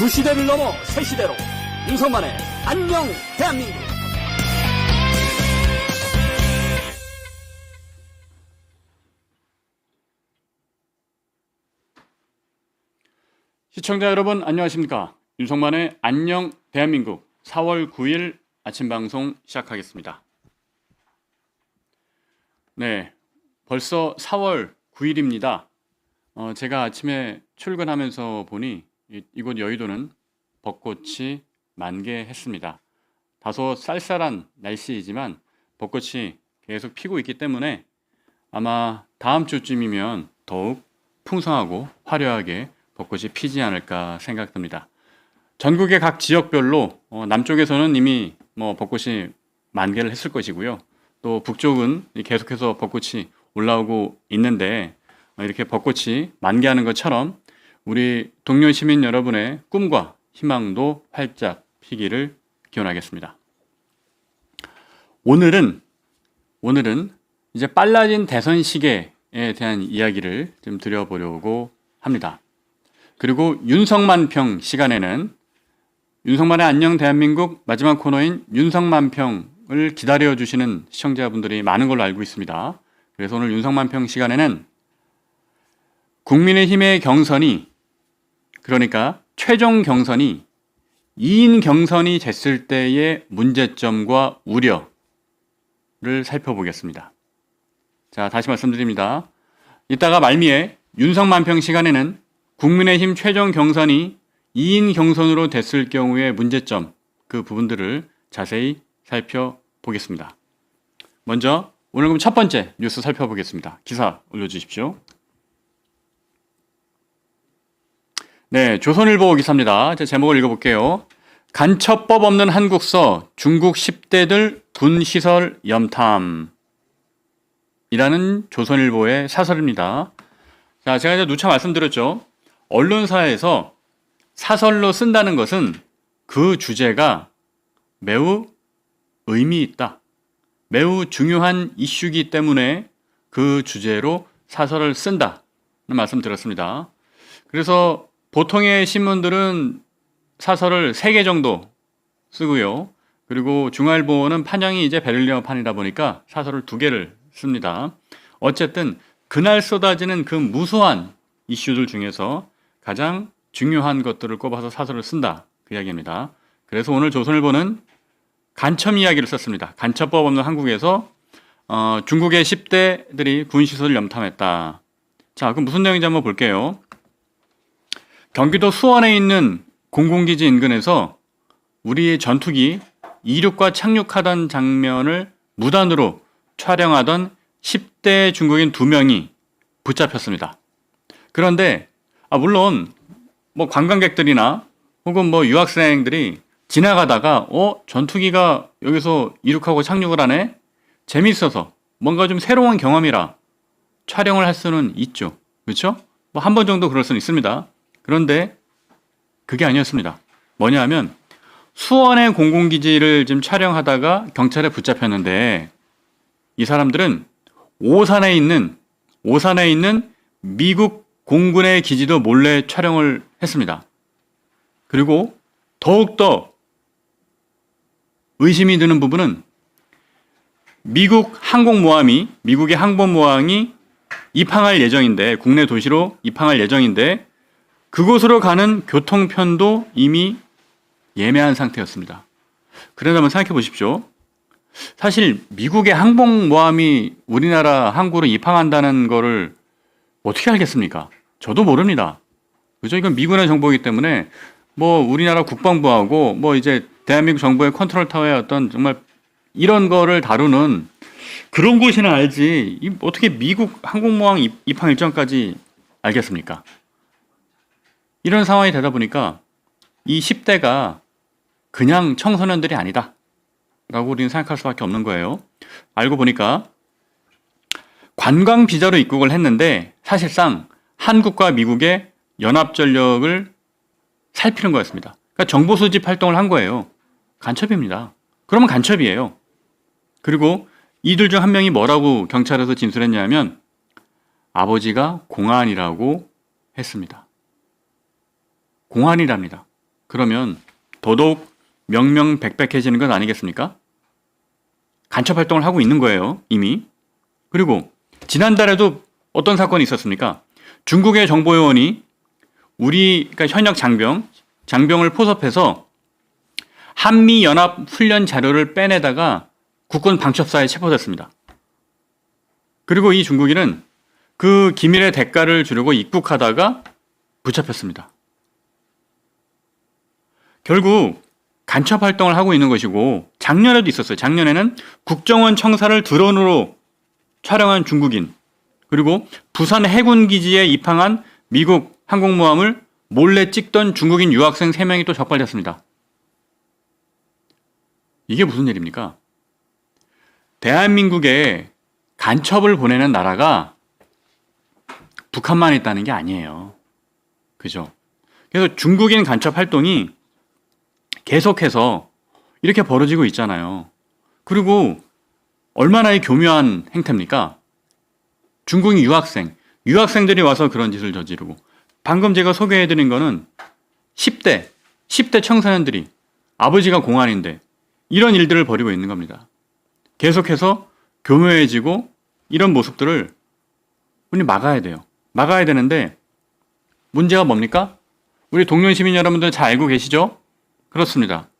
두 시대를 넘어 새 시대로 윤석만의 안녕 대한민국. 시청자 여러분 안녕하십니까? 윤석만의 안녕 대한민국 4월 9일 아침 방송 시작하겠습니다. 네, 벌써 4월 9일입니다. 제가 아침에 출근하면서 보니 이곳 여의도는 벚꽃이 만개했습니다. 다소 쌀쌀한 날씨이지만 벚꽃이 계속 피고 있기 때문에 아마 다음 주쯤이면 더욱 풍성하고 화려하게 벚꽃이 피지 않을까 생각됩니다. 전국의 각 지역별로 남쪽에서는 이미 벚꽃이 만개를 했을 것이고요. 또 북쪽은 계속해서 벚꽃이 올라오고 있는데 이렇게 벚꽃이 만개하는 것처럼 우리 동료 시민 여러분의 꿈과 희망도 활짝 피기를 기원하겠습니다. 오늘은 이제 빨라진 대선 시계에 대한 이야기를 좀 드려보려고 합니다. 그리고 윤석만평 시간에는 윤석만의 안녕 대한민국 마지막 코너인 윤석만평을 기다려주시는 시청자분들이 많은 걸로 알고 있습니다. 그래서 오늘 윤석만평 시간에는 국민의힘의 경선이, 그러니까 최종 경선이 2인 경선이 됐을 때의 문제점과 우려를 살펴보겠습니다. 자, 다시 말씀드립니다. 이따가 말미에 윤석만평 시간에는 국민의힘 최종 경선이 2인 경선으로 됐을 경우의 문제점, 그 부분들을 자세히 살펴보겠습니다. 먼저 오늘 그럼 첫 번째 뉴스 살펴보겠습니다. 기사 올려주십시오. 네, 조선일보 기사입니다. 제 제목을 읽어볼게요. 간첩법 없는 한국서, 중국 10대들 군시설 염탐. 이라는 조선일보의 사설입니다. 자, 제가 이제 누차 말씀드렸죠. 언론사에서 사설로 쓴다는 것은 그 주제가 매우 의미 있다, 매우 중요한 이슈이기 때문에 그 주제로 사설을 쓴다는 말씀 드렸습니다. 그래서 보통의 신문들은 사설을 3개 정도 쓰고요. 그리고 중앙일보는 판형이 이제 베를리너판이다 보니까 사설을 2개를 씁니다. 어쨌든 그날 쏟아지는 그 무수한 이슈들 중에서 가장 중요한 것들을 꼽아서 사설을 쓴다, 그 이야기입니다. 그래서 오늘 조선일보는 간첩 이야기를 썼습니다. 간첩법 없는 한국에서 중국의 10대들이 군시설을 염탐했다. 자, 그럼 무슨 내용인지 한번 볼게요. 경기도 수원에 있는 공군기지 인근에서 우리의 전투기 이륙과 착륙하던 장면을 무단으로 촬영하던 10대 중국인 2명이 붙잡혔습니다. 그런데 물론 관광객들이나 혹은 유학생들이 지나가다가 전투기가 여기서 이륙하고 착륙을 하네? 재밌어서 뭔가 좀 새로운 경험이라 촬영을 할 수는 있죠. 그렇죠? 한 번 정도 그럴 수는 있습니다. 그런데 그게 아니었습니다. 뭐냐 하면 수원의 공군기지를 지금 촬영하다가 경찰에 붙잡혔는데 이 사람들은 오산에 있는 미국 공군의 기지도 몰래 촬영을 했습니다. 그리고 더욱더 의심이 드는 부분은 미국의 항공모함이 입항할 예정인데, 국내 도시로 입항할 예정인데 그곳으로 가는 교통편도 이미 예매한 상태였습니다. 그런데 한번 생각해 보십시오. 사실 미국의 항공모함이 우리나라 항구로 입항한다는 거를 어떻게 알겠습니까? 저도 모릅니다. 그죠? 이건 미군의 정보이기 때문에 우리나라 국방부하고 이제 대한민국 정부의 컨트롤 타워의 어떤 정말 이런 거를 다루는 그런 곳이나 알지, 어떻게 미국 항공모함 입항 일정까지 알겠습니까? 이런 상황이 되다 보니까 이 10대가 그냥 청소년들이 아니다 라고 우리는 생각할 수밖에 없는 거예요. 알고 보니까 관광 비자로 입국을 했는데 사실상 한국과 미국의 연합전력을 살피는 거였습니다. 그러니까 정보 수집 활동을 한 거예요. 간첩입니다. 그러면 간첩이에요. 그리고 이들 중 한 명이 뭐라고 경찰에서 진술했냐면 아버지가 공안이라고 했습니다. 공안이랍니다. 그러면 더더욱 명명백백해지는 건 아니겠습니까? 간첩 활동을 하고 있는 거예요, 이미. 그리고 지난달에도 어떤 사건이 있었습니까? 중국의 정보요원이 그러니까 현역 장병을 포섭해서 한미연합훈련 자료를 빼내다가 국군 방첩사에 체포됐습니다. 그리고 이 중국인은 그 기밀의 대가를 주려고 입국하다가 붙잡혔습니다. 결국 간첩 활동을 하고 있는 것이고, 작년에도 있었어요. 작년에는 국정원 청사를 드론으로 촬영한 중국인, 그리고 부산 해군기지에 입항한 미국 항공모함을 몰래 찍던 중국인 유학생 3명이 또 적발됐습니다. 이게 무슨 일입니까? 대한민국에 간첩을 보내는 나라가 북한만 있다는 게 아니에요. 그죠? 그래서 중국인 간첩 활동이 계속해서 이렇게 벌어지고 있잖아요. 그리고 얼마나 교묘한 행태입니까? 중국인 유학생들이 와서 그런 짓을 저지르고, 방금 제가 소개해드린 거는 10대 청소년들이 아버지가 공안인데 이런 일들을 벌이고 있는 겁니다. 계속해서 교묘해지고 이런 모습들을 우리 막아야 돼요. 막아야 되는데 문제가 뭡니까? 우리 동료 시민 여러분들 잘 알고 계시죠? 그렇습니다.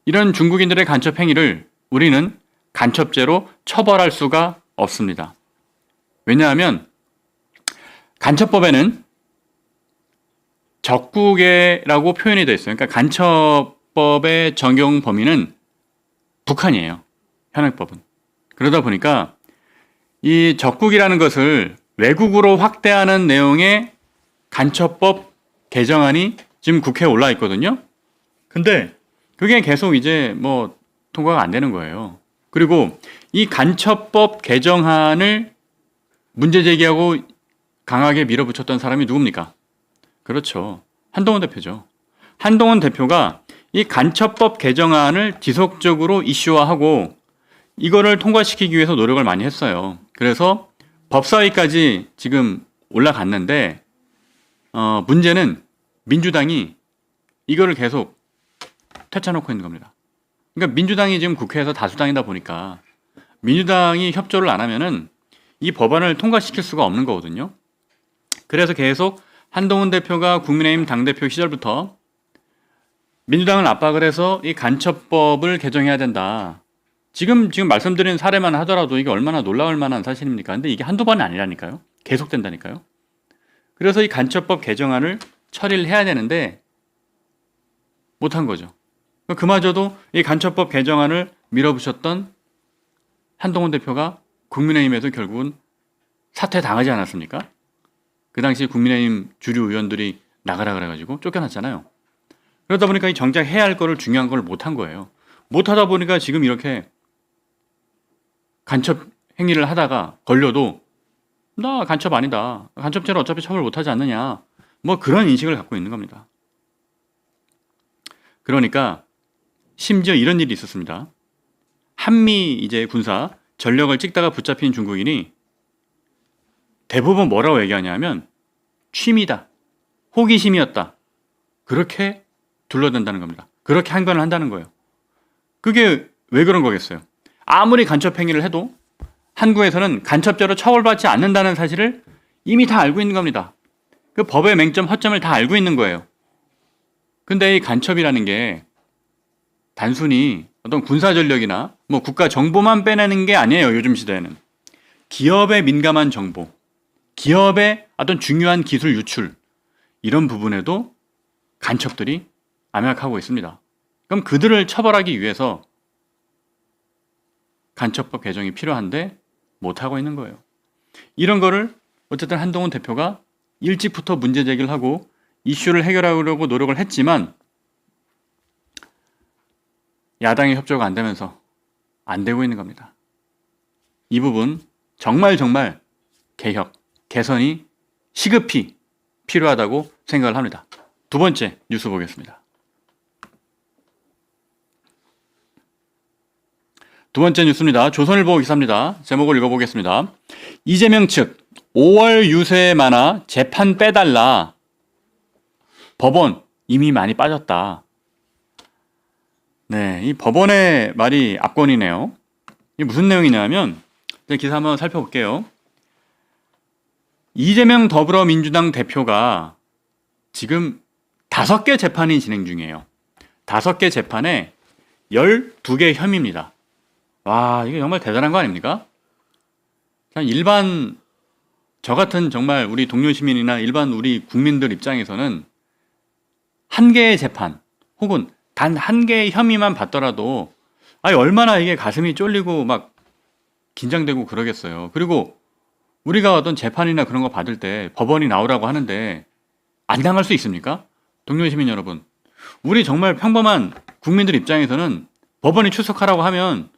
이런 중국인들의 간첩 행위를 우리는 간첩죄로 처벌할 수가 없습니다. 왜냐하면 간첩법에는 적국애라고 표현이 되어 있어요. 그러니까 간첩법의 적용 범위는 북한이에요. 현행법은. 그러다 보니까 이 적국이라는 것을 외국으로 확대하는 내용의 간첩법 개정안이 지금 국회에 올라 있거든요. 근데 그게 계속 이제 통과가 안 되는 거예요. 그리고 이 간첩법 개정안을 문제 제기하고 강하게 밀어붙였던 사람이 누굽니까? 그렇죠. 한동훈 대표죠. 한동훈 대표가 이 간첩법 개정안을 지속적으로 이슈화하고 이거를 통과시키기 위해서 노력을 많이 했어요. 그래서 법사위까지 지금 올라갔는데 문제는 민주당이 이거를 계속 퇴짜놓고 있는 겁니다. 그러니까 민주당이 지금 국회에서 다수당이다 보니까 민주당이 협조를 안 하면은 이 법안을 통과시킬 수가 없는 거거든요. 그래서 계속 한동훈 대표가 국민의힘 당대표 시절부터 민주당을 압박을 해서 이 간첩법을 개정해야 된다. 지금 말씀드린 사례만 하더라도 이게 얼마나 놀라울 만한 사실입니까? 근데 이게 한두 번이 아니라니까요. 계속 된다니까요. 그래서 이 간첩법 개정안을 처리를 해야 되는데 못한 거죠. 그마저도 이 간첩법 개정안을 밀어붙였던 한동훈 대표가 국민의힘에서 결국은 사퇴당하지 않았습니까? 그 당시 국민의힘 주류 의원들이 나가라 그래가지고 쫓겨났잖아요. 그러다 보니까 이 정작 해야 할 거를 중요한 걸 못한 거예요. 못하다 보니까 지금 이렇게 간첩 행위를 하다가 걸려도 나 간첩 아니다. 간첩죄를 어차피 처벌 못하지 않느냐. 그런 인식을 갖고 있는 겁니다. 그러니까 심지어 이런 일이 있었습니다. 한미 이제 군사 전력을 찍다가 붙잡힌 중국인이 대부분 뭐라고 얘기하냐면 취미다, 호기심이었다. 그렇게 둘러댄다는 겁니다. 그렇게 항변을 한다는 거예요. 그게 왜 그런 거겠어요? 아무리 간첩 행위를 해도 한국에서는 간첩죄로 처벌받지 않는다는 사실을 이미 다 알고 있는 겁니다. 그 법의 맹점, 허점을 다 알고 있는 거예요. 근데 이 간첩이라는 게 단순히 어떤 군사 전력이나 국가 정보만 빼내는 게 아니에요. 요즘 시대에는 기업의 민감한 정보, 기업의 어떤 중요한 기술 유출, 이런 부분에도 간첩들이 암약하고 있습니다. 그럼 그들을 처벌하기 위해서 간첩법 개정이 필요한데 못하고 있는 거예요. 이런 거를 어쨌든 한동훈 대표가 일찍부터 문제 제기를 하고 이슈를 해결하려고 노력을 했지만 야당의 협조가 안 되면서 안 되고 있는 겁니다. 이 부분 정말 개혁, 개선이 시급히 필요하다고 생각을 합니다. 두 번째 뉴스 보겠습니다. 두 번째 뉴스입니다. 조선일보 기사입니다. 제목을 읽어보겠습니다. 이재명 측 5월 유세 만화 재판 빼달라. 법원 이미 많이 빠졌다. 네, 이 법원의 말이 압권이네요. 이게 무슨 내용이냐면 기사 한번 살펴볼게요. 이재명 더불어민주당 대표가 지금 5개 재판이 진행 중이에요. 5개 재판에 12개 혐의입니다. 와, 이게 정말 대단한 거 아닙니까? 일반 저 같은 정말 우리 동료 시민이나 일반 우리 국민들 입장에서는 한 개의 재판 혹은 단 한 개의 혐의만 받더라도 얼마나 이게 가슴이 쫄리고 막 긴장되고 그러겠어요. 그리고 우리가 어떤 재판이나 그런 거 받을 때 법원이 나오라고 하는데 안 당할 수 있습니까? 동료 시민 여러분, 우리 정말 평범한 국민들 입장에서는 법원이 출석하라고 하면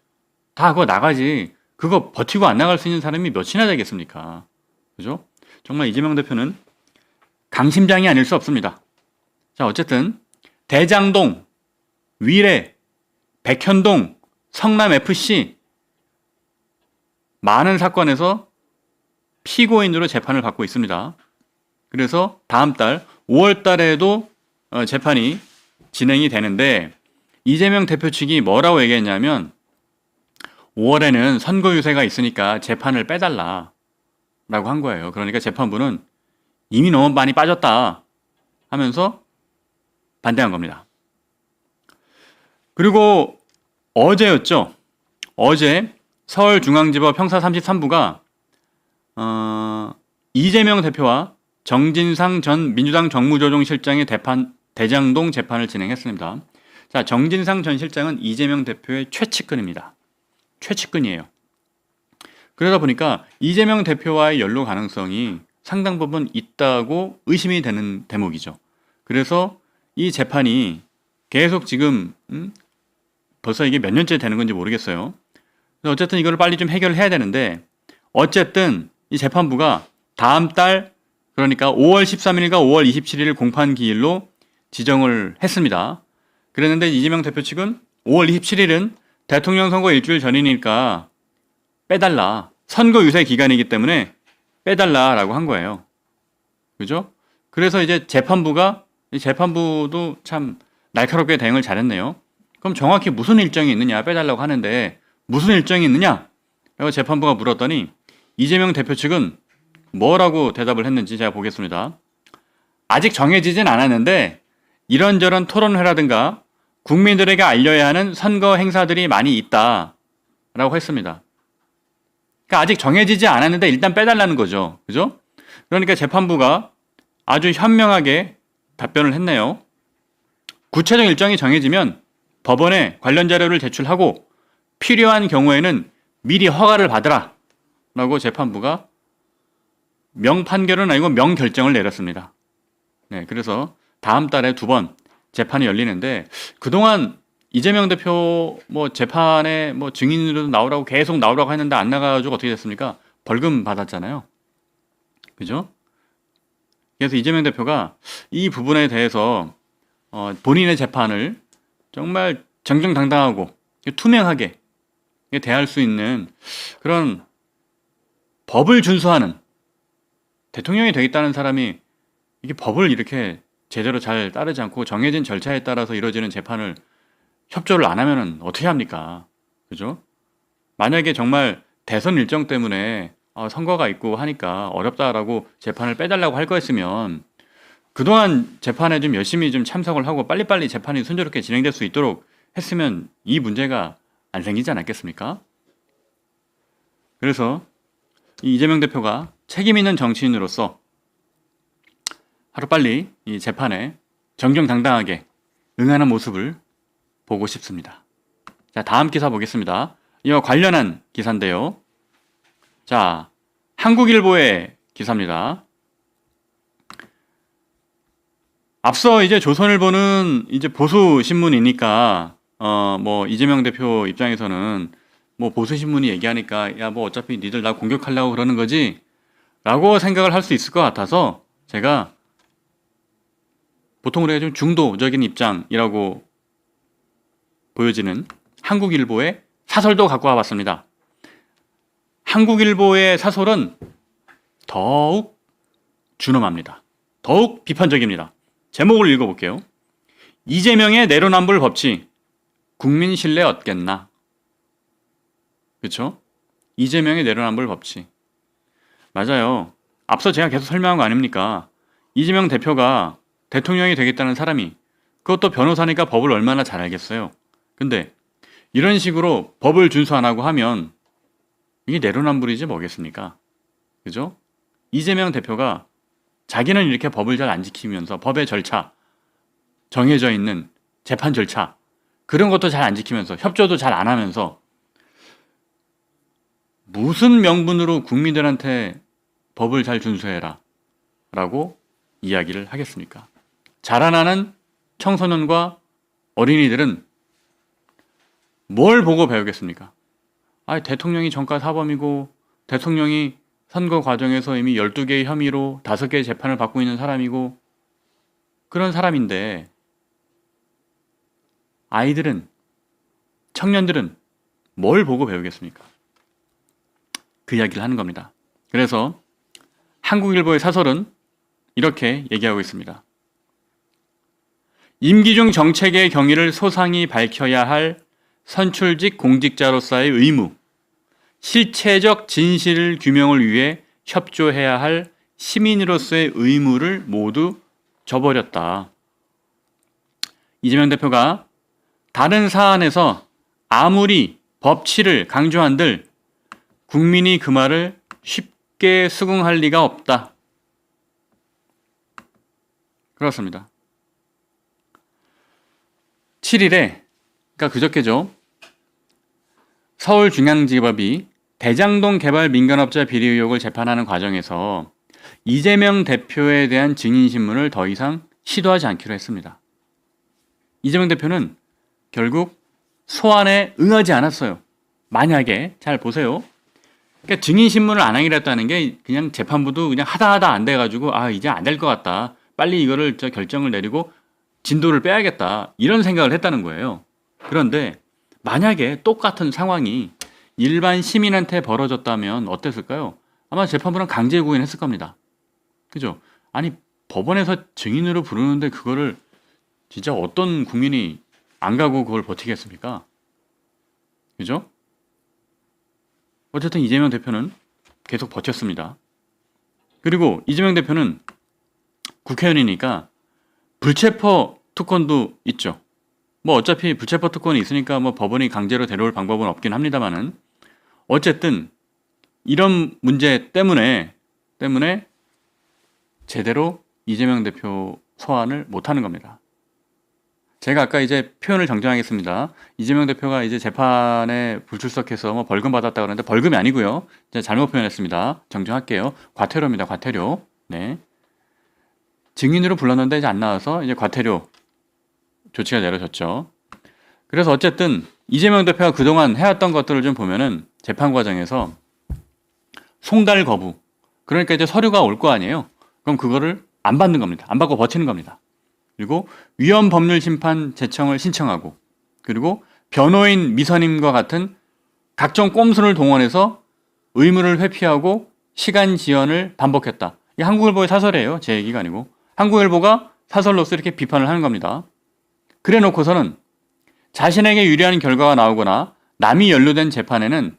다 그거 나가지, 그거 버티고 안 나갈 수 있는 사람이 몇이나 되겠습니까? 그죠? 정말 이재명 대표는 강심장이 아닐 수 없습니다. 자, 어쨌든 대장동, 위례, 백현동, 성남FC 많은 사건에서 피고인으로 재판을 받고 있습니다. 그래서 다음 달 5월 달에도 재판이 진행이 되는데 이재명 대표 측이 뭐라고 얘기했냐면 5월에는 선거 유세가 있으니까 재판을 빼달라 라고 한 거예요. 그러니까 재판부는 이미 너무 많이 빠졌다 하면서 반대한 겁니다. 그리고 어제였죠. 어제 서울중앙지법 형사 33부가 이재명 대표와 정진상 전 민주당 정무조정실장의 대장동 재판을 진행했습니다. 자, 정진상 전 실장은 이재명 대표의 최측근입니다. 최측근이에요. 그러다 보니까 이재명 대표와의 연루 가능성이 상당 부분 있다고 의심이 되는 대목이죠. 그래서 이 재판이 계속 지금 벌써 이게 몇 년째 되는 건지 모르겠어요. 어쨌든 이걸 빨리 좀 해결해야 되는데 어쨌든 이 재판부가 다음 달 그러니까 5월 13일과 5월 27일 공판 기일로 지정을 했습니다. 그랬는데 이재명 대표 측은 5월 27일은 대통령 선거 일주일 전이니까 빼달라. 선거 유세 기간이기 때문에 빼달라라고 한 거예요. 그죠? 그래서 이제 재판부도 참 날카롭게 대응을 잘했네요. 그럼 정확히 무슨 일정이 있느냐 빼달라고 하는데 무슨 일정이 있느냐? 라고 재판부가 물었더니 이재명 대표 측은 뭐라고 대답을 했는지 제가 보겠습니다. 아직 정해지진 않았는데 이런저런 토론회라든가 국민들에게 알려야 하는 선거 행사들이 많이 있다 라고 했습니다. 그러니까 아직 정해지지 않았는데 일단 빼달라는 거죠. 그죠? 그러니까 재판부가 아주 현명하게 답변을 했네요. 구체적 일정이 정해지면 법원에 관련 자료를 제출하고 필요한 경우에는 미리 허가를 받으라 라고 재판부가 명판결은 아니고 명결정을 내렸습니다. 네, 그래서 다음 달에 2번 재판이 열리는데 그동안 이재명 대표 재판에 증인으로 나오라고 계속 나오라고 했는데 안 나가가지고 어떻게 됐습니까? 벌금 받았잖아요. 그죠? 그래서 이재명 대표가 이 부분에 대해서 본인의 재판을 정말 정정당당하고 투명하게 대할 수 있는 그런 법을 준수하는 대통령이 되겠다는 사람이 이게 법을 이렇게 제대로 잘 따르지 않고 정해진 절차에 따라서 이루어지는 재판을 협조를 안 하면은 어떻게 합니까? 그죠? 만약에 정말 대선 일정 때문에 선거가 있고 하니까 어렵다라고 재판을 빼달라고 할 거였으면 그동안 재판에 좀 열심히 좀 참석을 하고 빨리빨리 재판이 순조롭게 진행될 수 있도록 했으면 이 문제가 안 생기지 않았겠습니까? 그래서 이재명 대표가 책임 있는 정치인으로서 하루빨리 이 재판에 정정당당하게 응하는 모습을 보고 싶습니다. 자, 다음 기사 보겠습니다. 이와 관련한 기사인데요. 자, 한국일보의 기사입니다. 앞서 이제 조선일보는 이제 보수 신문이니까 이재명 대표 입장에서는 보수 신문이 얘기하니까 야 어차피 니들 나 공격하려고 그러는 거지 라고 생각을 할 수 있을 것 같아서 제가 보통 우리가 좀 중도적인 입장이라고 보여지는 한국일보의 사설도 갖고 와봤습니다. 한국일보의 사설은 더욱 준엄합니다. 더욱 비판적입니다. 제목을 읽어볼게요. 이재명의 내로남불 법칙, 국민 신뢰 얻겠나? 그렇죠? 이재명의 내로남불 법칙. 맞아요. 앞서 제가 계속 설명한 거 아닙니까? 이재명 대표가 대통령이 되겠다는 사람이, 그것도 변호사니까 법을 얼마나 잘 알겠어요. 근데 이런 식으로 법을 준수 안 하고 하면 이게 내로남불이지 뭐겠습니까? 그죠? 이재명 대표가 자기는 이렇게 법을 잘 안 지키면서 법의 절차, 정해져 있는 재판 절차, 그런 것도 잘 안 지키면서 협조도 잘 안 하면서 무슨 명분으로 국민들한테 법을 잘 준수해라 라고 이야기를 하겠습니까? 자라나는 청소년과 어린이들은 뭘 보고 배우겠습니까? 대통령이 정가 사범이고 대통령이 선거 과정에서 이미 12개의 혐의로 5개의 재판을 받고 있는 사람이고 그런 사람인데 아이들은, 청년들은 뭘 보고 배우겠습니까? 그 이야기를 하는 겁니다. 그래서 한국일보의 사설은 이렇게 얘기하고 있습니다. 임기 중 정책의 경위를 소상히 밝혀야 할 선출직 공직자로서의 의무, 실체적 진실 규명을 위해 협조해야 할 시민으로서의 의무를 모두 저버렸다. 이재명 대표가 다른 사안에서 아무리 법치를 강조한들 국민이 그 말을 쉽게 수긍할 리가 없다. 그렇습니다. 7일에, 그러니까 그저께죠. 서울중앙지법이 대장동 개발 민간업자 비리 의혹을 재판하는 과정에서 이재명 대표에 대한 증인신문을 더 이상 시도하지 않기로 했습니다. 이재명 대표는 결국 소환에 응하지 않았어요. 만약에, 잘 보세요. 그러니까 증인신문을 안 하기로 했다는 게 그냥 재판부도 그냥 하다 안 돼가지고 이제 안 될 것 같다. 빨리 이거를 결정을 내리고 진도를 빼야겠다. 이런 생각을 했다는 거예요. 그런데 만약에 똑같은 상황이 일반 시민한테 벌어졌다면 어땠을까요? 아마 재판부는 강제 구인했을 겁니다. 그죠? 아니, 법원에서 증인으로 부르는데 그거를 진짜 어떤 국민이 안 가고 그걸 버티겠습니까? 그죠? 어쨌든 이재명 대표는 계속 버텼습니다. 그리고 이재명 대표는 국회의원이니까 불체포 특권도 있죠. 뭐 어차피 불체포 특권이 있으니까 뭐 법원이 강제로 데려올 방법은 없긴 합니다만은 어쨌든 이런 문제 때문에 제대로 이재명 대표 소환을 못하는 겁니다. 제가 아까 이제 표현을 정정하겠습니다. 이재명 대표가 이제 재판에 불출석해서 뭐 벌금 받았다 그러는데 벌금이 아니고요. 제가 잘못 표현했습니다. 정정할게요. 과태료입니다. 과태료. 네. 증인으로 불렀는데 이제 안 나와서 이제 과태료 조치가 내려졌죠. 그래서 어쨌든 이재명 대표가 그동안 해왔던 것들을 좀 보면은 재판 과정에서 송달 거부. 그러니까 이제 서류가 올 거 아니에요. 그럼 그거를 안 받는 겁니다. 안 받고 버티는 겁니다. 그리고 위헌 법률 심판 제청을 신청하고 그리고 변호인 미선임과 같은 각종 꼼수를 동원해서 의무를 회피하고 시간 지연을 반복했다. 이 한국일보의 사설이에요. 제 얘기가 아니고. 한국일보가 사설로서 이렇게 비판을 하는 겁니다. 그래 놓고서는 자신에게 유리한 결과가 나오거나 남이 연루된 재판에는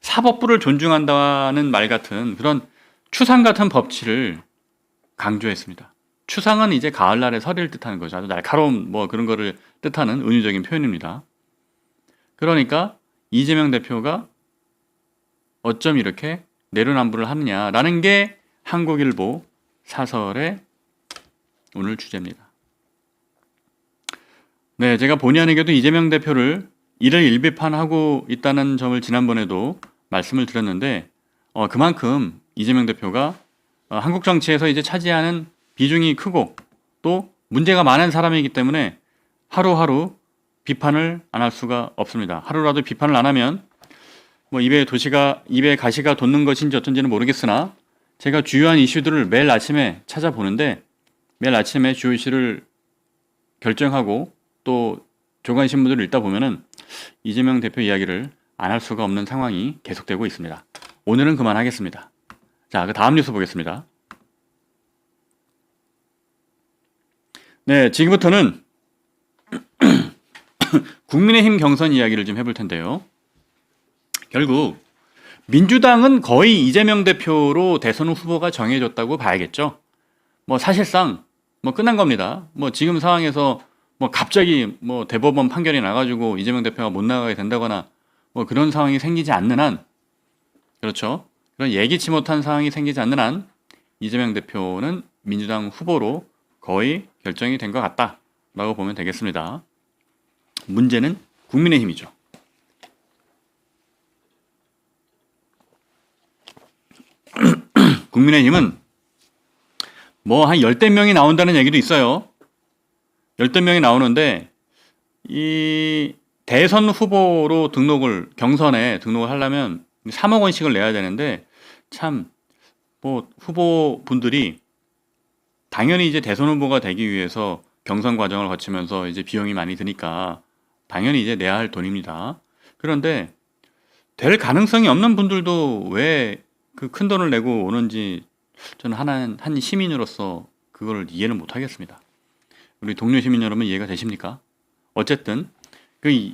사법부를 존중한다는 말 같은 그런 추상 같은 법치를 강조했습니다. 추상은 이제 가을날의 서리를 뜻하는 거죠. 아주 날카로운 뭐 그런 거를 뜻하는 은유적인 표현입니다. 그러니까 이재명 대표가 어쩜 이렇게 내로남불을 하느냐라는 게 한국일보 사설의 오늘 주제입니다. 네, 제가 본의 아니게도 이재명 대표를 이를 일비판하고 있다는 점을 지난번에도 말씀을 드렸는데 그만큼 이재명 대표가 한국 정치에서 이제 차지하는 비중이 크고 또 문제가 많은 사람이기 때문에 하루하루 비판을 안 할 수가 없습니다. 하루라도 비판을 안 하면 뭐 입에 가시가 돋는 것인지 어쩐지는 모르겠으나 제가 주요한 이슈들을 매일 아침에 찾아보는데 매일 아침에 주요 이슈를 결정하고 또 조간 신문들을 읽다 보면은 이재명 대표 이야기를 안 할 수가 없는 상황이 계속되고 있습니다. 오늘은 그만하겠습니다. 자, 그 다음 뉴스 보겠습니다. 네, 지금부터는 국민의힘 경선 이야기를 좀 해볼 텐데요. 결국 민주당은 거의 이재명 대표로 대선 후보가 정해졌다고 봐야겠죠. 뭐 사실상 뭐 끝난 겁니다. 뭐 지금 상황에서 뭐 갑자기 뭐 대법원 판결이 나가지고 이재명 대표가 못 나가게 된다거나 뭐 그런 상황이 생기지 않는 한, 그렇죠. 그런 예기치 못한 상황이 생기지 않는 한 이재명 대표는 민주당 후보로 거의 결정이 된 것 같다라고 보면 되겠습니다. 문제는 국민의힘이죠. 국민의힘은 뭐 한 열댓 명이 나온다는 얘기도 있어요. 열댓 명이 나오는데 이 대선 후보로 경선에 등록을 하려면 3억 원씩을 내야 되는데 참 뭐 후보분들이 당연히 이제 대선 후보가 되기 위해서 경선 과정을 거치면서 이제 비용이 많이 드니까 당연히 이제 내야 할 돈입니다. 그런데 될 가능성이 없는 분들도 왜 그 큰 돈을 내고 오는지 저는 한 시민으로서 그걸 이해를 못 하겠습니다. 우리 동료 시민 여러분 이해가 되십니까? 어쨌든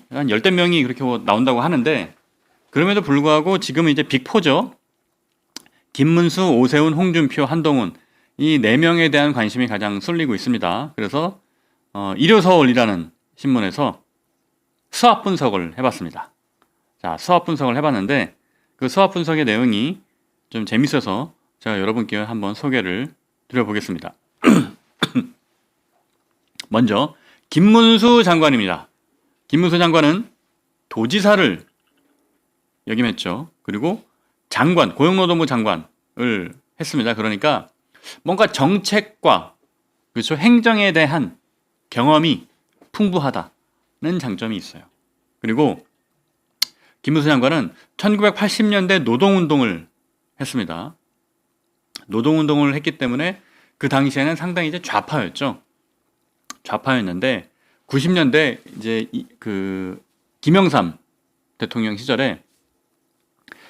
한 열댓 명이 그렇게 나온다고 하는데 그럼에도 불구하고 지금은 이제 빅4죠. 김문수, 오세훈, 홍준표, 한동훈 이 4명에 대한 관심이 가장 쏠리고 있습니다. 그래서 일요서울이라는 신문에서 수합 분석을 해봤습니다. 자, 수합 분석을 해봤는데 그 수합 분석의 내용이 좀 재밌어서 제가 여러분께 한번 소개를 드려보겠습니다. 먼저 김문수 장관입니다. 김문수 장관은 도지사를 역임했죠. 그리고 고용노동부 장관을 했습니다. 그러니까 뭔가 정책과 그렇죠, 행정에 대한 경험이 풍부하다는 장점이 있어요. 그리고 김문수 장관은 1980년대 노동운동을 했습니다. 노동운동을 했기 때문에 그 당시에는 상당히 이제 좌파였는데 90년대 이제 그 김영삼 대통령 시절에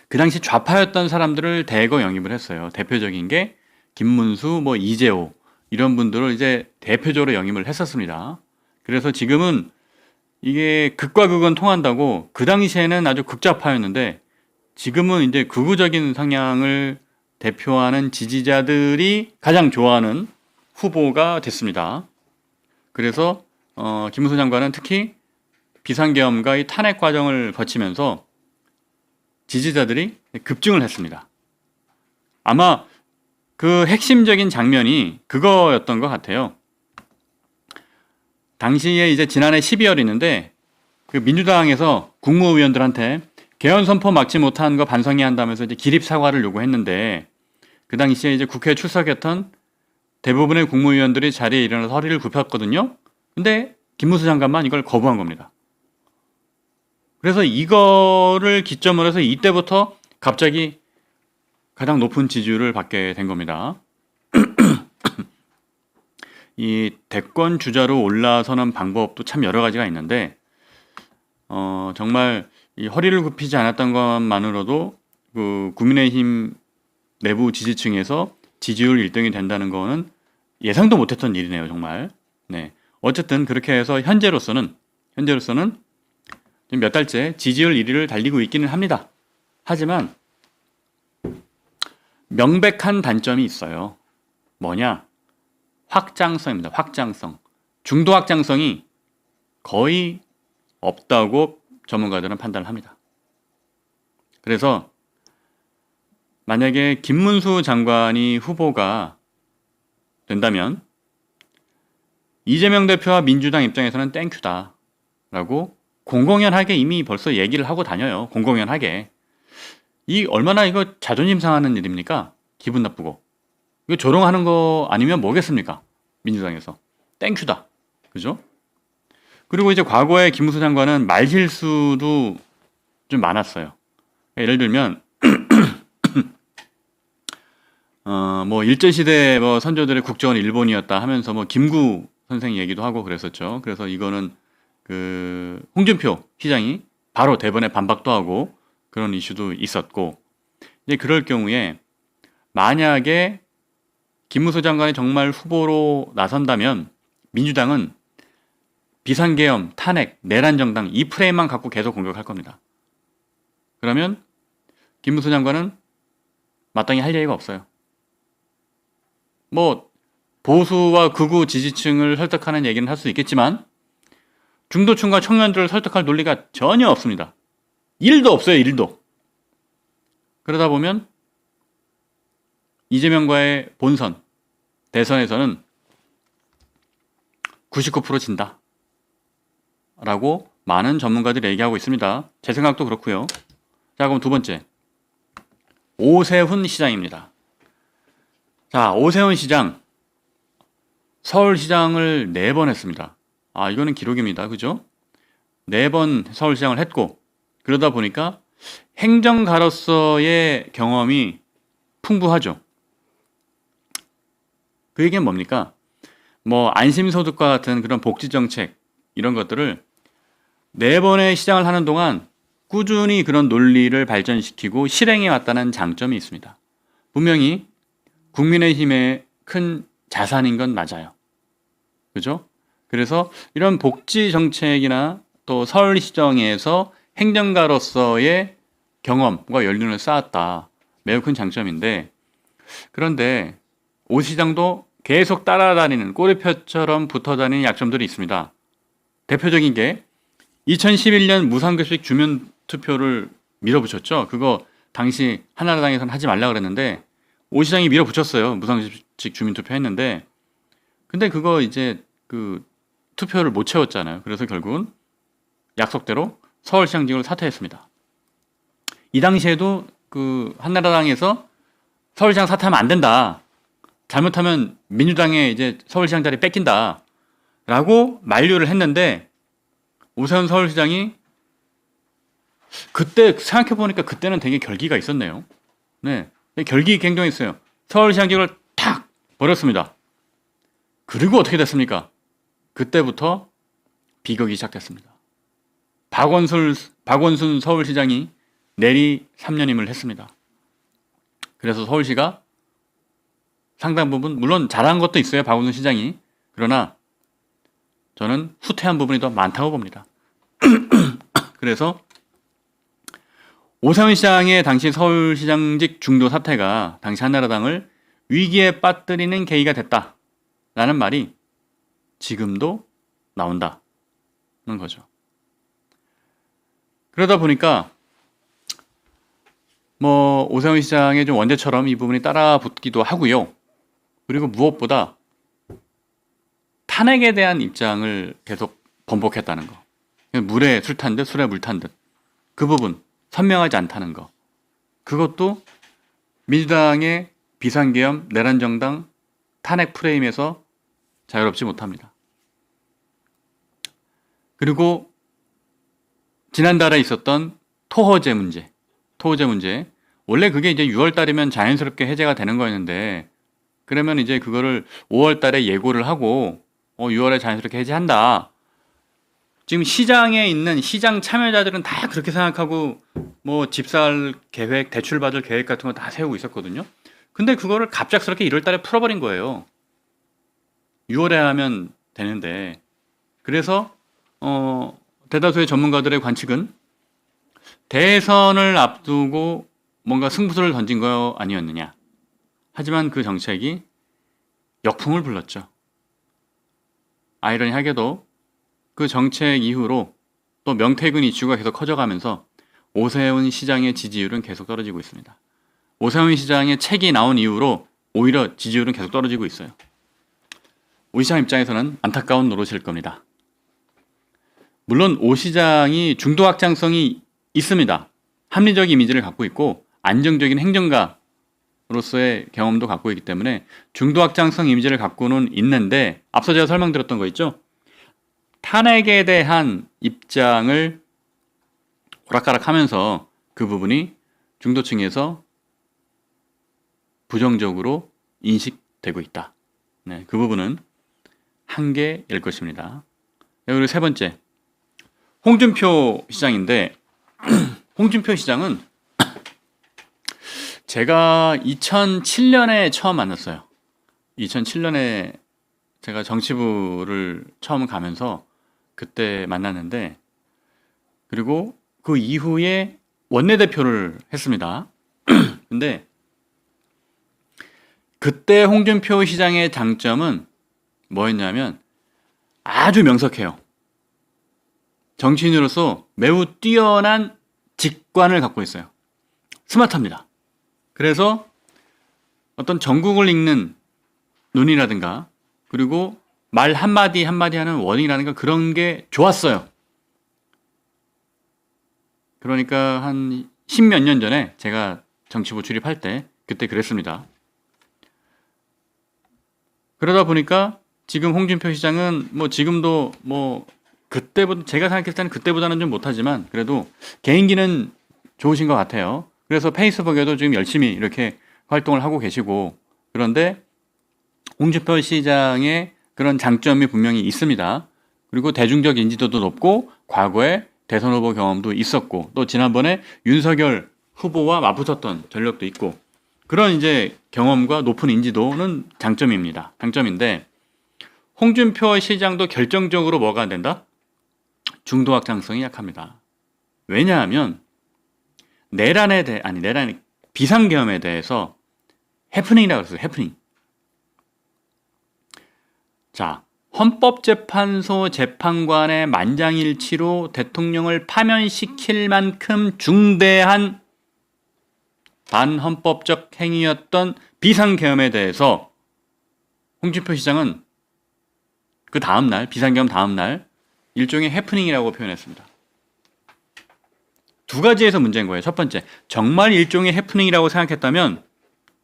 그 당시 좌파였던 사람들을 대거 영입을 했어요. 대표적인 게 김문수, 뭐 이재호 이런 분들을 이제 대표적으로 영입을 했었습니다. 그래서 지금은 이게 극과 극은 통한다고 그 당시에는 아주 극좌파였는데 지금은 이제 극우적인 성향을 대표하는 지지자들이 가장 좋아하는 후보가 됐습니다. 그래서 김문수 장관은 특히 비상계엄과 이 탄핵 과정을 거치면서 지지자들이 급증을 했습니다. 아마 그 핵심적인 장면이 그거였던 것 같아요. 당시에 이제 지난해 12월이는데 그 민주당에서 국무위원들한테 개헌 선포 막지 못한 거 반성해야 한다면서 이제 기립 사과를 요구했는데 그 당시에 이제 국회에 출석했던 대부분의 국무위원들이 자리에 일어나서 허리를 굽혔거든요. 근데 김문수 장관만 이걸 거부한 겁니다. 그래서 이거를 기점으로 해서 이때부터 갑자기 가장 높은 지지율을 받게 된 겁니다. 이 대권 주자로 올라서는 방법도 참 여러 가지가 있는데 정말 이 허리를 굽히지 않았던 것만으로도 그 국민의힘 내부 지지층에서 지지율 1등이 된다는 거는 예상도 못했던 일이네요, 정말. 네. 어쨌든 그렇게 해서 현재로서는 몇 달째 지지율 1위를 달리고 있기는 합니다. 하지만 명백한 단점이 있어요. 뭐냐? 확장성입니다. 확장성. 중도 확장성이 거의 없다고 전문가들은 판단을 합니다. 그래서 만약에 김문수 장관이 후보가 된다면 이재명 대표와 민주당 입장에서는 땡큐다라고 공공연하게 이미 벌써 얘기를 하고 다녀요. 공공연하게. 이 얼마나 이거 자존심 상하는 일입니까? 기분 나쁘고. 이거 조롱하는 거 아니면 뭐겠습니까? 민주당에서. 땡큐다. 그죠? 그리고 이제 과거에 김문수 장관은 말실수도 좀 많았어요. 예를 들면 뭐 일제시대 뭐 선조들의 국적은 일본이었다 하면서 뭐 김구 선생 얘기도 하고 그랬었죠. 그래서 이거는 그 홍준표 시장이 바로 대번에 반박도 하고 그런 이슈도 있었고, 이제 그럴 경우에 만약에 김문수 장관이 정말 후보로 나선다면 민주당은 비상계엄, 탄핵, 내란 정당 이 프레임만 갖고 계속 공격할 겁니다. 그러면 김문수 장관은 마땅히 할 얘기가 없어요. 뭐 보수와 극우 지지층을 설득하는 얘기는 할 수 있겠지만 중도층과 청년들을 설득할 논리가 전혀 없습니다. 1도 없어요. 1도. 그러다 보면 이재명과의 본선, 대선에서는 99% 진다 라고 많은 전문가들이 얘기하고 있습니다. 제 생각도 그렇고요. 자, 그럼 두 번째, 오세훈 시장입니다. 자, 오세훈 시장 서울시장을 4번 했습니다. 아, 이거는 기록입니다. 그죠? 4번 서울시장을 했고, 그러다 보니까 행정가로서의 경험이 풍부하죠. 그 얘기는 뭡니까? 뭐 안심소득과 같은 그런 복지정책 이런 것들을 4번의 시장을 하는 동안 꾸준히 그런 논리를 발전시키고 실행해 왔다는 장점이 있습니다. 분명히 국민의힘의 큰 자산인 건 맞아요. 그죠? 그래서 이런 복지 정책이나 또 서울시정에서 행정가로서의 경험과 연륜을 쌓았다. 매우 큰 장점인데, 그런데 오 시장도 계속 따라다니는 꼬리표처럼 붙어다니는 약점들이 있습니다. 대표적인 게 2011년 무상급식 주민투표를 밀어붙였죠. 그거 당시 한나라당에서는 하지 말라 그랬는데 오 시장이 밀어붙였어요. 무상급식 주민투표 했는데, 근데 그거 이제 그 투표를 못 채웠잖아요. 그래서 결국은 약속대로 서울시장직을 사퇴했습니다. 이 당시에도 그 한나라당에서 서울시장 사퇴하면 안 된다. 잘못하면 민주당에 이제 서울시장 자리 뺏긴다. 라고 만류를 했는데 오세훈 서울시장이 그때 생각해보니까 그때는 되게 결기가 있었네요. 네. 결기 있게 행동했어요. 서울시장직을 탁 버렸습니다. 그리고 어떻게 됐습니까? 그때부터 비극이 시작됐습니다. 박원순 서울시장이 내리 3년임을 했습니다. 그래서 서울시가 상당 부분, 물론 잘한 것도 있어요. 박원순 시장이. 그러나 저는 후퇴한 부분이 더 많다고 봅니다. 그래서 오세훈 시장의 당시 서울시장직 중도 사태가 당시 한나라당을 위기에 빠뜨리는 계기가 됐다라는 말이 지금도 나온다는 거죠. 그러다 보니까 뭐 오세훈 시장의 좀 원죄처럼 이 부분이 따라붙기도 하고요. 그리고 무엇보다 탄핵에 대한 입장을 계속 번복했다는 거. 물에 술 탄 듯 술에 물 탄 듯. 그 부분 선명하지 않다는 거. 그것도 민주당의 비상계엄, 내란정당, 탄핵 프레임에서 자유롭지 못합니다. 그리고 지난달에 있었던 토호제 문제. 원래 그게 이제 6월 달이면 자연스럽게 해제가 되는 거였는데, 그러면 이제 그거를 5월 달에 예고를 하고 6월에 자연스럽게 해제한다. 지금 시장에 있는 시장 참여자들은 다 그렇게 생각하고 뭐 집 살 계획, 대출 받을 계획 같은 거 다 세우고 있었거든요. 근데 그거를 갑작스럽게 1월 달에 풀어버린 거예요. 6월에 하면 되는데. 그래서 대다수의 전문가들의 관측은 대선을 앞두고 뭔가 승부수를 던진 거 아니었느냐. 하지만 그 정책이 역풍을 불렀죠. 아이러니하게도 그 정책 이후로 또 명태균 이슈가 계속 커져가면서 오세훈 시장의 지지율은 계속 떨어지고 있습니다. 오세훈 시장의 책이 나온 이후로 오히려 지지율은 계속 떨어지고 있어요. 오 시장 입장에서는 안타까운 노릇일 겁니다. 물론 오 시장이 중도 확장성이 있습니다. 합리적 이미지를 갖고 있고 안정적인 행정가로서의 경험도 갖고 있기 때문에 중도 확장성 이미지를 갖고는 있는데, 앞서 제가 설명드렸던 거 있죠? 탄핵에 대한 입장을 오락가락하면서 그 부분이 중도층에서 부정적으로 인식되고 있다. 네, 그 부분은 한계일 것입니다. 그리고 세 번째, 홍준표 시장인데 홍준표 시장은 제가 2007년에 처음 만났어요. 2007년에 제가 정치부를 처음 가면서 그때 만났는데, 그리고 그 이후에 원내대표를 했습니다. 근데 그때 홍준표 시장의 장점은 뭐였냐면 아주 명석해요. 정치인으로서 매우 뛰어난 직관을 갖고 있어요. 스마트합니다. 그래서 어떤 전국을 읽는 눈이라든가, 그리고 말 한마디 한마디 하는 원이라든가 그런 게 좋았어요. 그러니까 한 10몇 년 전에 제가 정치부 출입할 때 그때 그랬습니다. 그러다 보니까 지금 홍준표 시장은 뭐 지금도 뭐 그때보다, 제가 생각했을 때는 그때보다는 좀 못하지만 그래도 개인기는 좋으신 것 같아요. 그래서 페이스북에도 지금 열심히 이렇게 활동을 하고 계시고, 그런데 홍준표 시장의 그런 장점이 분명히 있습니다. 그리고 대중적 인지도도 높고 과거에 대선 후보 경험도 있었고, 또 지난번에 윤석열 후보와 맞붙었던 전력도 있고, 그런 이제 경험과 높은 인지도는 장점입니다. 장점인데, 홍준표 시장도 결정적으로 뭐가 안 된다? 중도 확장성이 약합니다. 왜냐하면 비상계엄에 대해서 해프닝이라고 했어요. 해프닝. 자, 헌법재판소 재판관의 만장일치로 대통령을 파면시킬 만큼 중대한 반헌법적 행위였던 비상계엄에 대해서 홍준표 시장은 그 다음날, 비상계엄 다음날 일종의 해프닝이라고 표현했습니다. 두 가지에서 문제인 거예요. 첫 번째, 정말 일종의 해프닝이라고 생각했다면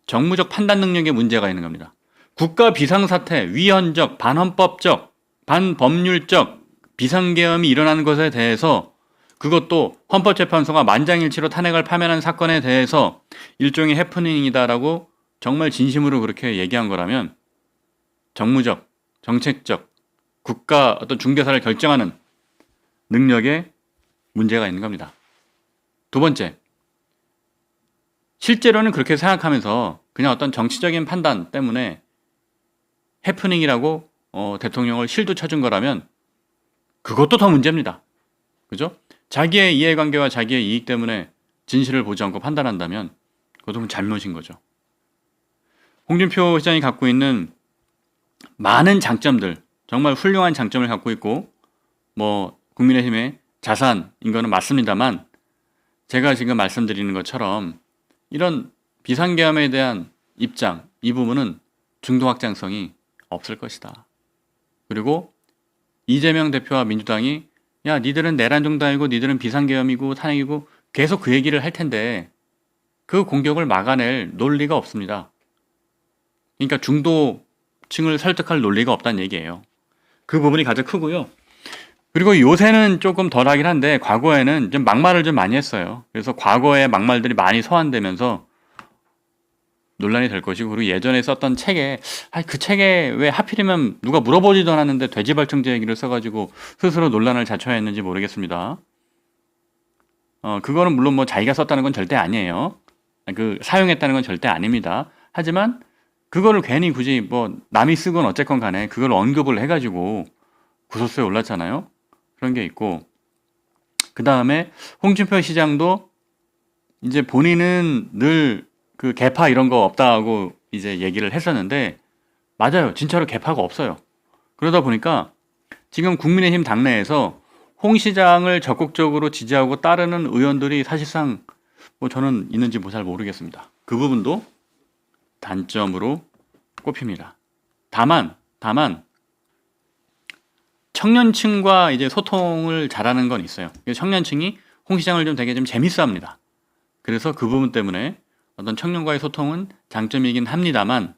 정무적 판단 능력에 문제가 있는 겁니다. 국가 비상사태, 위헌적, 반헌법적, 반법률적 비상계엄이 일어나는 것에 대해서, 그것도 헌법재판소가 만장일치로 탄핵을 파면한 사건에 대해서 일종의 해프닝이다라고 정말 진심으로 그렇게 얘기한 거라면 정무적, 정책적, 국가 어떤 중대사를 결정하는 능력에 문제가 있는 겁니다. 두 번째, 실제로는 그렇게 생각하면서 그냥 어떤 정치적인 판단 때문에 해프닝이라고 대통령을 실드 쳐준 거라면 그것도 더 문제입니다. 그죠? 자기의 이해관계와 자기의 이익 때문에 진실을 보지 않고 판단한다면 그것도 잘못인 거죠. 홍준표 시장이 갖고 있는 많은 장점들, 정말 훌륭한 장점을 갖고 있고, 뭐 국민의힘의 자산인 거는 맞습니다만, 제가 지금 말씀드리는 것처럼 이런 비상계엄에 대한 입장, 이 부분은 중도 확장성이 없을 것이다. 그리고 이재명 대표와 민주당이 야, 니들은 내란 정당이고 니들은 비상계엄이고 탄핵이고 계속 그 얘기를 할 텐데 그 공격을 막아낼 논리가 없습니다. 그러니까 중도층을 설득할 논리가 없다는 얘기예요. 그 부분이 가장 크고요. 그리고 요새는 조금 덜하긴 한데 과거에는 좀 막말을 좀 많이 했어요. 그래서 과거에 막말들이 많이 소환되면서 논란이 될 것이고, 그리고 예전에 썼던 책에 그 책에 왜 하필이면 누가 물어보지도 않았는데 돼지발정제 얘기를 써가지고 스스로 논란을 자초했는지 모르겠습니다. 그거는 물론 뭐 자기가 썼다는 건 절대 아니에요. 그 사용했다는 건 절대 아닙니다. 하지만 그거를 괜히 굳이 뭐 남이 쓰건 어쨌건 간에 그걸 언급을 해가지고 구설수에 올랐잖아요. 그런 게 있고, 그 다음에 홍준표 시장도 이제 본인은 늘 그 개파 이런 거 없다고 이제 얘기를 했었는데, 맞아요. 진짜로 개파가 없어요. 그러다 보니까 지금 국민의힘 당내에서 홍 시장을 적극적으로 지지하고 따르는 의원들이 사실상 뭐 저는 있는지 뭐 잘 모르겠습니다. 그 부분도 단점으로 꼽힙니다. 다만 청년층과 이제 소통을 잘하는 건 있어요. 청년층이 홍 시장을 좀 되게 좀 재밌어합니다. 그래서 그 부분 때문에 어떤 청년과의 소통은 장점이긴 합니다만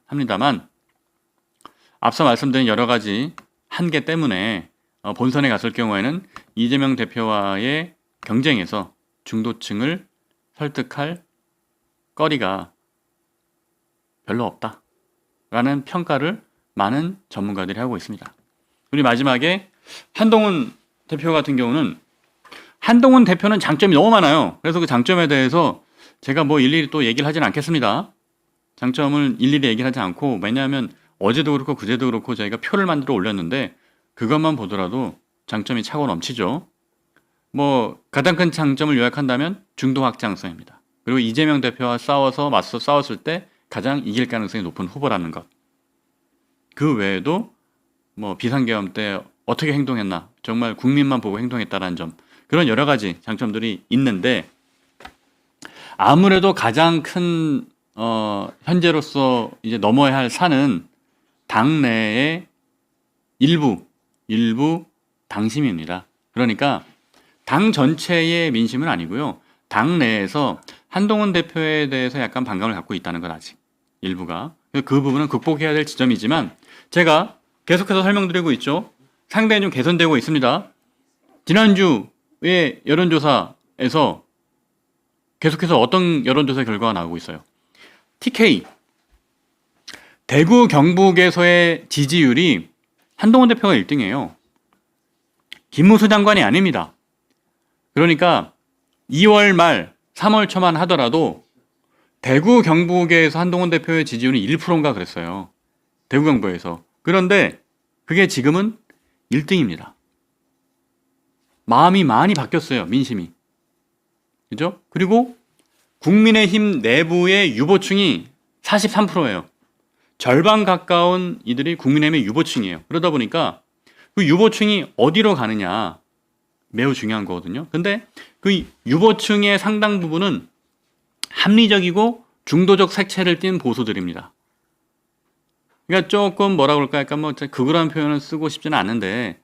앞서 말씀드린 여러 가지 한계 때문에 본선에 갔을 경우에는 이재명 대표와의 경쟁에서 중도층을 설득할 거리가 별로 없다라는 평가를 많은 전문가들이 하고 있습니다. 우리 마지막에 한동훈 대표 같은 경우는, 한동훈 대표는 장점이 너무 많아요. 그래서 그 장점에 대해서 제가 뭐 일일이 또 얘기를 하진 않겠습니다. 장점을 일일이 얘기를 하지 않고, 왜냐하면 어제도 그렇고 그제도 그렇고 저희가 표를 만들어 올렸는데 그것만 보더라도 장점이 차고 넘치죠. 뭐 가장 큰 장점을 요약한다면 중도 확장성입니다. 그리고 이재명 대표와 맞서 싸웠을 때 가장 이길 가능성이 높은 후보라는 것. 그 외에도 뭐 비상계엄 때 어떻게 행동했나, 정말 국민만 보고 행동했다라는 점, 그런 여러 가지 장점들이 있는데, 아무래도 가장 큰 현재로서 이제 넘어야 할 산은 당내의 일부 당심입니다. 그러니까 당 전체의 민심은 아니고요. 당 내에서 한동훈 대표에 대해서 약간 반감을 갖고 있다는 것, 아직 일부가. 그 부분은 극복해야 될 지점이지만 제가 계속해서 설명드리고 있죠. 상당히 좀 개선되고 있습니다. 지난주에 여론조사에서 계속해서 어떤 여론조사 결과가 나오고 있어요. TK 대구 경북에서의 지지율이 한동훈 대표가 1등이에요. 김무수 장관이 아닙니다. 그러니까 2월 말 3월 초만 하더라도 대구 경북에서 한동훈 대표의 지지율은 1%인가 그랬어요. 대구 경북에서. 그런데 그게 지금은 1등입니다. 마음이 많이 바뀌었어요. 민심이. 그죠? 그리고 국민의힘 내부의 유보층이 43%예요. 절반 가까운 이들이 국민의힘의 유보층이에요. 그러다 보니까 그 유보층이 어디로 가느냐 매우 중요한 거거든요. 근데 그 유보층의 상당 부분은 합리적이고 중도적 색채를 띤 보수들입니다. 그러니까 조금 뭐라 그럴까, 약간 뭐 극우라는 표현을 쓰고 싶지는 않은데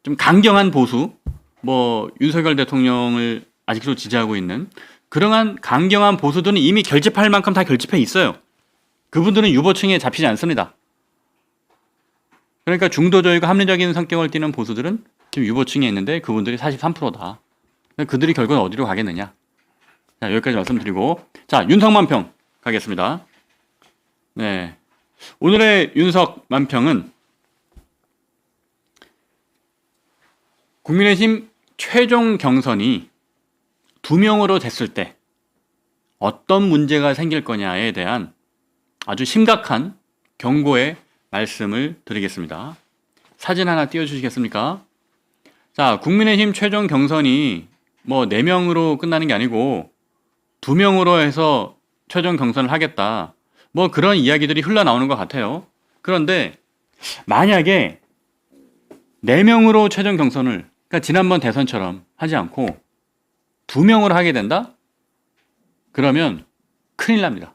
좀 강경한 보수, 뭐 윤석열 대통령을 아직도 지지하고 있는 그러한 강경한 보수들은 이미 결집할 만큼 다 결집해 있어요. 그분들은 유보층에 잡히지 않습니다. 그러니까 중도적이고 합리적인 성격을 띠는 보수들은 지금 유보층에 있는데 그분들이 43%다. 그들이 결국은 어디로 가겠느냐. 자, 여기까지 말씀드리고, 자, 윤석 만평 가겠습니다. 네. 오늘의 윤석 만평은 국민의힘 최종 경선이 2명으로 됐을 때 어떤 문제가 생길 거냐에 대한 아주 심각한 경고의 말씀을 드리겠습니다. 사진 하나 띄워주시겠습니까? 자, 국민의힘 최종 경선이 뭐 4명으로 끝나는 게 아니고 2명으로 해서 최종 경선을 하겠다. 뭐 그런 이야기들이 흘러나오는 것 같아요. 그런데 만약에 4명으로 최종 경선을, 그러니까 지난번 대선처럼 하지 않고 2명으로 하게 된다? 그러면 큰일 납니다.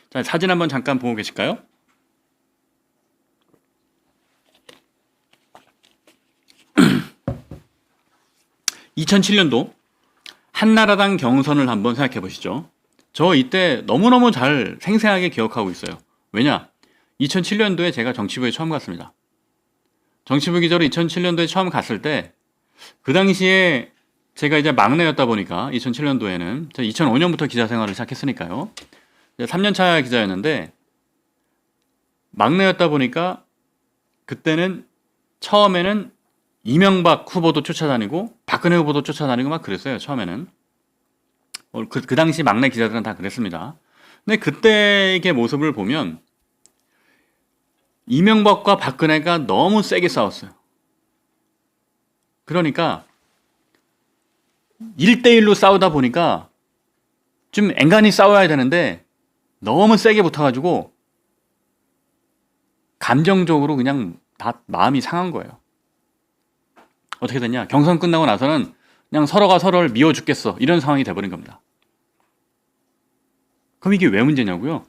자, 사진 한번 잠깐 보고 계실까요? (2007년도) 한나라당 경선을 한번 생각해 보시죠. 저 이때 너무너무 잘 생생하게 기억하고 있어요. 왜냐? 2007년도에 제가 정치부에 처음 갔습니다. 정치부 기자로 2007년도에 처음 갔을 때, 그 당시에 제가 이제 막내였다 보니까 2007년도에는 2005년부터 기자 생활을 시작했으니까요. 3년차 기자였는데 막내였다 보니까 그때는 처음에는 이명박 후보도 쫓아다니고 박근혜 후보도 쫓아다니고 막 그랬어요. 처음에는. 그 당시 막내 기자들은 다 그랬습니다. 근데 그때의 모습을 보면 이명박과 박근혜가 너무 세게 싸웠어요. 그러니까 1대1로 싸우다 보니까 좀 앵간히 싸워야 되는데 너무 세게 붙어가지고 감정적으로 그냥 다 마음이 상한 거예요. 어떻게 됐냐? 경선 끝나고 나서는 그냥 서로가 서로를 미워 죽겠어, 이런 상황이 돼버린 겁니다. 그럼 이게 왜 문제냐고요?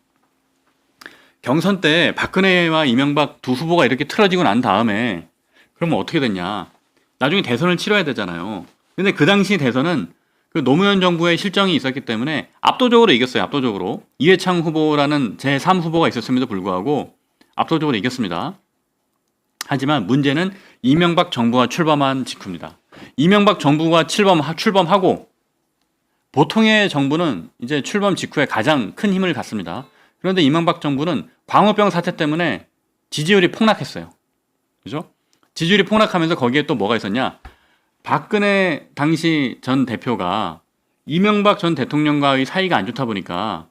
경선 때 박근혜와 이명박 두 후보가 이렇게 틀어지고 난 다음에 그러면 어떻게 됐냐? 나중에 대선을 치러야 되잖아요. 근데 그 당시 대선은 그 노무현 정부의 실정이 있었기 때문에 압도적으로 이겼어요. 압도적으로. 이회창 후보라는 제3 후보가 있었음에도 불구하고 압도적으로 이겼습니다. 하지만 문제는 이명박 정부가 출범한 직후입니다. 이명박 정부가 출범하고 보통의 정부는 이제 출범 직후에 가장 큰 힘을 갖습니다. 그런데 이명박 정부는 광우병 사태 때문에 지지율이 폭락했어요. 그죠? 지지율이 폭락하면서 거기에 또 뭐가 있었냐? 박근혜 당시 전 대표가 이명박 전 대통령과의 사이가 안 좋다 보니까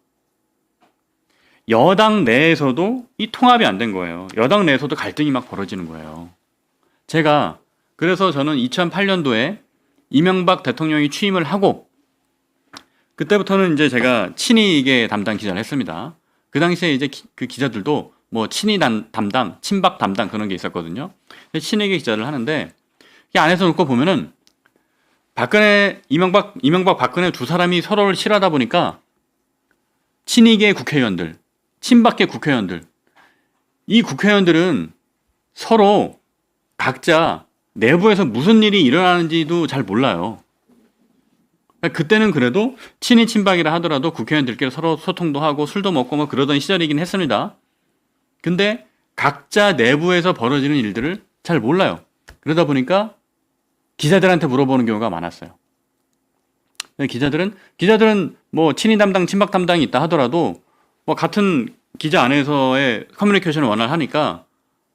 여당 내에서도 이 통합이 안 된 거예요. 여당 내에서도 갈등이 막 벌어지는 거예요. 그래서 저는 2008년도에 이명박 대통령이 취임을 하고 그때부터는 이제 제가 친이계 담당 기자를 했습니다. 그 당시에 이제 그 기자들도 뭐 친이 담당, 친박 담당 그런 게 있었거든요. 친이계 기자를 하는데 이 안에서 놓고 보면은 이명박 박근혜 두 사람이 서로를 싫어하다 보니까 친이계 국회의원들, 친박계 국회의원들, 이 국회의원들은 서로 각자 내부에서 무슨 일이 일어나는지도 잘 몰라요. 그때는 그래도 친이 친박이라 하더라도 국회의원들끼리 서로 소통도 하고 술도 먹고 뭐 그러던 시절이긴 했습니다. 근데 각자 내부에서 벌어지는 일들을 잘 몰라요. 그러다 보니까 기자들한테 물어보는 경우가 많았어요. 기자들은 뭐 친이 담당, 친박 담당이 있다 하더라도 뭐 같은 기자 안에서의 커뮤니케이션을 원활 하니까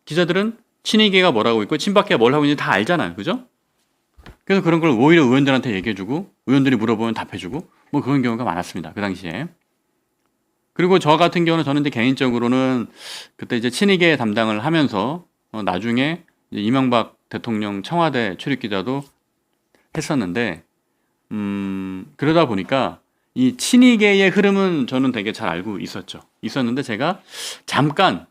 기자들은 친이계가 뭘 하고 있고 친박계가 뭘 하고 있는지 다 알잖아요. 그죠? 그래서 그런 걸 오히려 의원들한테 얘기해주고 의원들이 물어보면 답해주고 뭐 그런 경우가 많았습니다. 그 당시에. 그리고 저 같은 경우는 저는 이제 개인적으로는 그때 이제 친이계 담당을 하면서 나중에 이제 이명박 대통령 청와대 출입기자도 했었는데 그러다 보니까 이 친이계의 흐름은 저는 되게 잘 알고 있었는데 제가 잠깐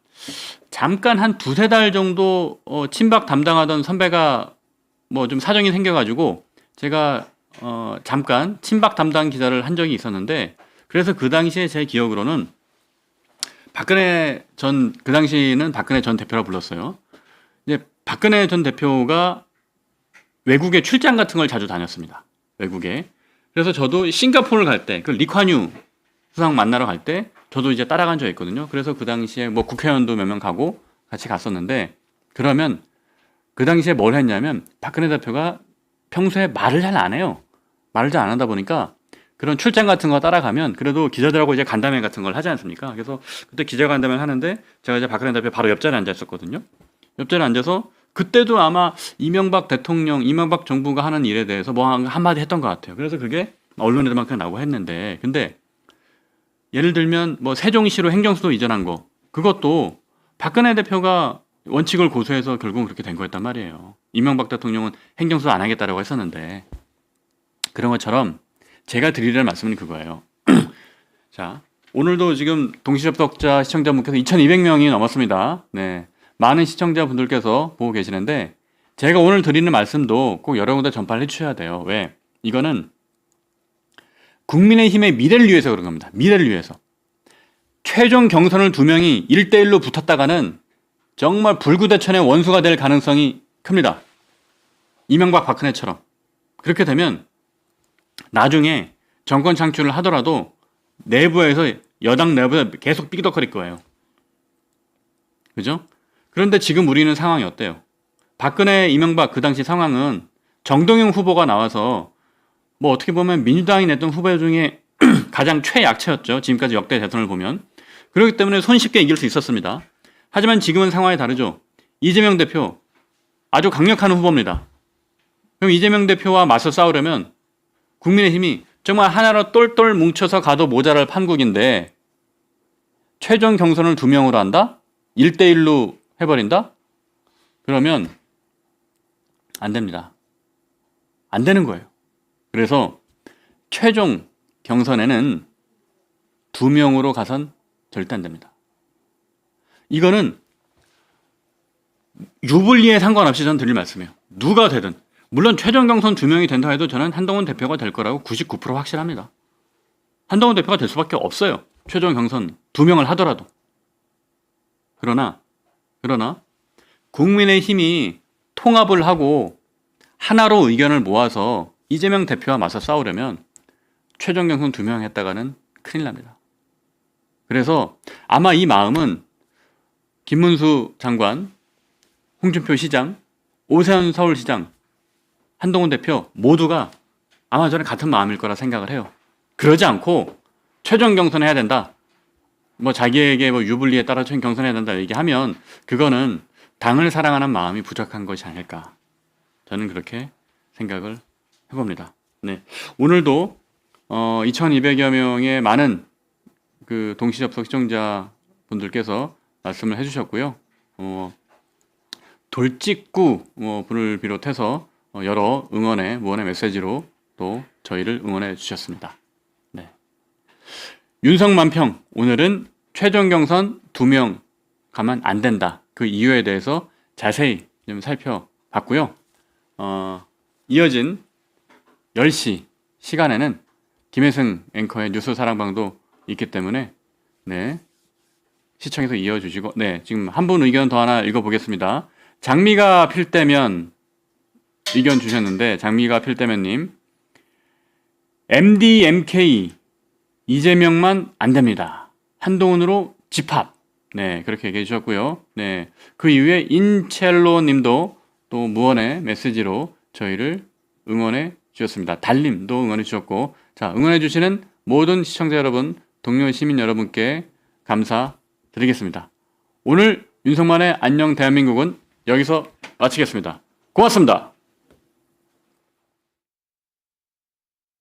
한 두세 달 정도 친박 담당하던 선배가 뭐 좀 사정이 생겨가지고 제가 잠깐 친박 담당 기자를 한 적이 있었는데 그래서 그 당시에 제 기억으로는 그 당시에는 박근혜 전 대표라 불렀어요. 이제 박근혜 전 대표가 외국에 출장 같은 걸 자주 다녔습니다. 외국에. 그래서 저도 싱가포르를 갈 때, 그 리콴유 수상 만나러 갈 때 저도 이제 따라간 적이 있거든요. 그래서 그 당시에 뭐 국회의원도 몇 명 가고 같이 갔었는데 그러면 그 당시에 뭘 했냐면 박근혜 대표가 평소에 말을 잘 안 해요. 말을 잘 안 하다 보니까 그런 출장 같은 거 따라가면 그래도 기자들하고 이제 간담회 같은 걸 하지 않습니까? 그래서 그때 기자간담회를 하는데 제가 이제 박근혜 대표 바로 옆자리에 앉아 있었거든요. 옆자리에 앉아서 그때도 아마 이명박 정부가 하는 일에 대해서 뭐 한마디 했던 것 같아요. 그래서 그게 언론에도 그냥 나오고 했는데 근데 예를 들면 뭐 세종시로 행정수도 이전한 거 그것도 박근혜 대표가 원칙을 고수해서 결국은 그렇게 된 거였단 말이에요. 이명박 대통령은 행정수도 안 하겠다라고 했었는데 그런 것처럼 제가 드리려는 말씀은 그거예요. 자, 오늘도 지금 동시접속자 시청자분께서 2,200명이 넘었습니다. 네, 많은 시청자분들께서 보고 계시는데 제가 오늘 드리는 말씀도 꼭 여러 군데 전파를 해주셔야 돼요. 왜? 이거는 국민의힘의 미래를 위해서 그런 겁니다. 미래를 위해서. 최종 경선을 두 명이 1대1로 붙었다가는 정말 불구대천의 원수가 될 가능성이 큽니다. 이명박 박근혜처럼. 그렇게 되면 나중에 정권 창출을 하더라도 여당 내부에서 계속 삐덕거릴 거예요. 그죠? 그런데 지금 우리는 상황이 어때요? 박근혜, 이명박 그 당시 상황은 정동영 후보가 나와서 뭐 어떻게 보면 민주당이 냈던 후보 중에 가장 최약체였죠. 지금까지 역대 대선을 보면. 그렇기 때문에 손쉽게 이길 수 있었습니다. 하지만 지금은 상황이 다르죠. 이재명 대표 아주 강력한 후보입니다. 그럼 이재명 대표와 맞서 싸우려면 국민의힘이 정말 하나로 똘똘 뭉쳐서 가도 모자랄 판국인데 최종 경선을 두 명으로 한다? 1대1로 해버린다? 그러면 안 됩니다. 안 되는 거예요. 그래서 최종 경선에는 두 명으로 가선 절대 안 됩니다. 이거는 유불리에 상관없이 저는 드릴 말씀이에요. 누가 되든. 물론 최종 경선 두 명이 된다 해도 저는 한동훈 대표가 될 거라고 99% 확실합니다. 한동훈 대표가 될 수밖에 없어요. 최종 경선 두 명을 하더라도. 그러나 국민의힘이 통합을 하고 하나로 의견을 모아서 이재명 대표와 맞서 싸우려면 최종 경선 두 명 했다가는 큰일 납니다. 그래서 아마 이 마음은 김문수 장관, 홍준표 시장, 오세훈 서울시장, 한동훈 대표 모두가 아마 저는 같은 마음일 거라 생각을 해요. 그러지 않고 최종 경선 해야 된다. 뭐 자기에게 뭐 유불리에 따라 최종 경선해야 된다 얘기하면 그거는 당을 사랑하는 마음이 부족한 것이 아닐까. 저는 그렇게 생각을 해봅니다. 네. 오늘도 2,200여 명의 많은 그 동시 접속 시청자 분들께서 말씀을 해주셨고요. 돌직구 분을 비롯해서 여러 응원의 무언의 메시지로 또 저희를 응원해 주셨습니다. 네. 윤석만평 오늘은 최종 경선 2명 가면 안 된다. 그 이유에 대해서 자세히 좀 살펴봤고요. 이어진 10시 시간에는 김혜승 앵커의 뉴스 사랑방도 있기 때문에 네. 시청에서 이어주시고 네. 지금 한 분 의견 더 하나 읽어보겠습니다. 장미가 필 때면 의견 주셨는데 장미가 필 때면님 MDMK 이재명만 안 됩니다. 한동훈으로 집합. 네, 그렇게 얘기해 주셨고요. 네, 그 이후에 인첼로 님도 또 무언의 메시지로 저희를 응원해 주셨습니다. 달님도 응원해 주셨고, 자, 응원해 주시는 모든 시청자 여러분, 동료 시민 여러분께 감사드리겠습니다. 오늘 윤석만의 안녕 대한민국은 여기서 마치겠습니다. 고맙습니다.